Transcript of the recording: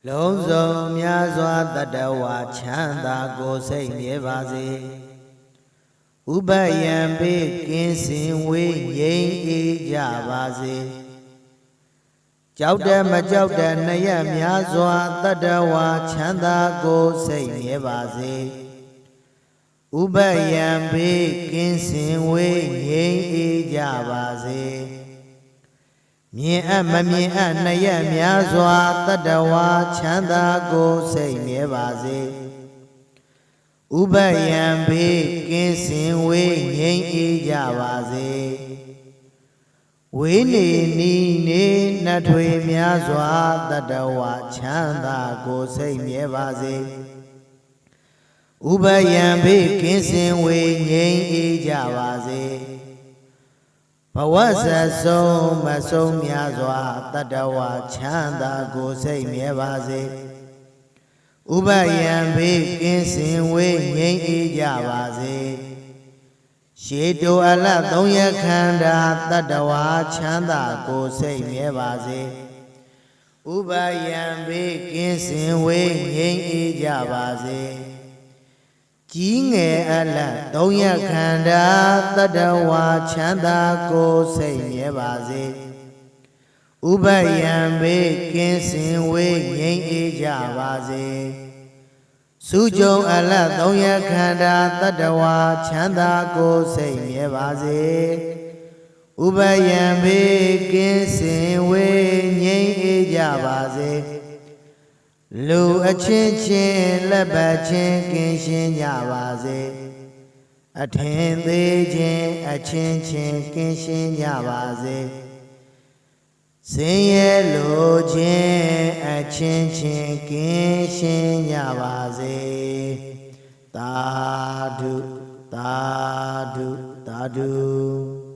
လုံးစုံများစွာတတဝါချမ်းသာကိုယ်စိတ်မြဲပါစေဥပယံပေကင်းစင်ဝေးငြိမ်းအေးကြပါစေကြောက်တဲ့မကြောက်တဲ့နှစ်ရက်များစွာတတဝါချမ်းသာကိုယ်စိတ်မြဲပါစေဥပယံပေကင်းစင်ဝေးငြိမ်းအေးကြပါစေမြင်အပ်မမြင်အပ်နှစ်ရက်များစွာတတဝါချမ်းသာကိုယ်စိတ်မြဲပါစေဥပယံဘေးကင်းစင်ဝေးငြိမ်းအေးကြပါစေဝေးနေနီးနေနှထွေများစွာတတဝါချမ်းသာကိုယ်စိတ်မြဲပါစေဥပယံဘေးကင်းစင်ဝေးငြိမ်းအေးကြပါစေဘဝဆက်ဆုံးမဆုံးများစွာတတဝါချမ်းသာကိုယ်စိတ်မြဲပါစေဥပယံဘေးကင်းစင်ဝေးငြိမ်းအေးကြပါစေရှေတိုအလတ်သုံးရခန္ဓာတတဝါချမ်းသာကိုယ်စိတ်မြဲပါစေဥပယံဘေးကင်းစင်ဝေးငြိမ်းအေးကြပါစေကြီးငယ်အလတ်သုံးရခန္ဓာတတဝါချမ်းသာကိုယ်စိတ်မြဲပါစေဥပယံဘေးကင်းစင်ဝေးငြိမ်းအေးကြပါစေစုကြုံအလတ်သုံးရခန္ဓာတတဝါချမ်းသာကိုယ်စိတ်မြဲပါစေဥပယံဘေးကင်းစင်ဝေးငြိမ်းအေးကြပါစေလူအချင်းချင်းလက်ပတ်ချင်းကင်းရှင်းကြပါစေအထင်သေးခြင်းအချင်းချင်းကင်းရှင်းကြပါစေစင်ရဲလိုခြင်းအချင်းချင်းကင်းရှင်းကြပါစေသာဓုသာဓုသာဓု